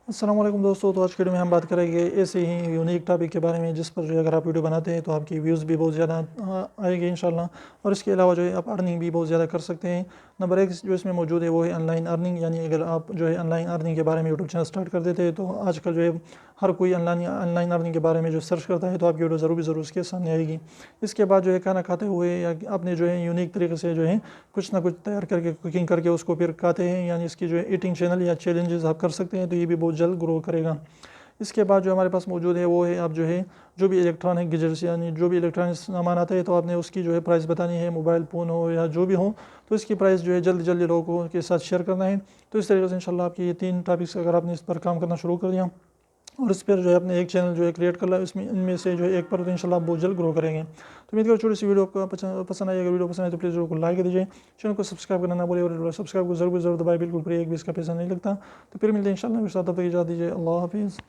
السلام علیکم دوستو، تو آج کے ویڈیو میں ہم بات کریں گے ایسے ہی یونیک ٹاپک کے بارے میں جس پر جو ہے اگر آپ ویڈیو بناتے ہیں تو آپ کی ویوز بھی بہت زیادہ آئے گی انشاءاللہ، اور اس کے علاوہ جو ہے آپ ارننگ بھی بہت زیادہ کر سکتے ہیں۔ نمبر ایک جو اس میں موجود ہے وہ ہے آن لائن ارننگ، یعنی اگر آپ جو ہے آن لائن ارننگ کے بارے میں یوٹیوب چینل سٹارٹ کر دیتے ہیں تو آج کل جو ہے ہر کوئی آن لائن ارننگ کے بارے میں جو سرچ کرتا ہے تو آپ کی ویڈیو ضرور اس کے سامنے آئے گی۔ اس کے بعد جو ہے کھانا کھاتے ہوئے یا اپنے جو ہے یونیک طریقے سے جو ہے کچھ نہ کچھ تیار کر کے کوکنگ کر کے اس کو پھر کھاتے ہیں، یعنی اس کی جو ہے ایٹنگ چینل یا چیلنجز آپ کر سکتے ہیں، تو یہ بھی بہت جلد گرو کرے گا۔ اس کے بعد جو ہمارے پاس موجود ہے وہ ہے آپ جو ہے جو بھی الیکٹرانک گیجٹس یعنی جو بھی الیکٹرانک سامان آتا ہے تو آپ نے اس کی جو ہے پرائس بتانی ہے، موبائل فون ہو یا جو بھی ہو تو اس کی پرائس جو ہے جلدی لوگوں کے ساتھ شیئر کرنا ہے۔ تو اس طریقے سے انشاءاللہ آپ کی یہ 3 ٹاپکس اگر آپ نے اس پر کام کرنا شروع کر دیا اور اس پر جو ہے اپنے ایک چینل جو ہے کریٹ کر لیا، اس میں ان میں سے جو ہے ایک پر تو انشاءاللہ آپ بہت جلد گرو کریں گے۔ تو امید کرتا ہوں چھوٹی سی ویڈیو کو پسند آئی، اگر ویڈیو پسند آئے تو پلیز ویڈیو کو لائک دیجیے، چینل کو سبسکرائب کرنا نہ بھولیں اور سبسکرائب کو ضرور دبائیں، بالکل فری، ایک بھی اس کا پیسہ نہیں لگتا۔ تو پھر ملتے ہیں انشاءاللہ، میرے ساتھ تب تک اجازت دیجیے، اللہ حافظ۔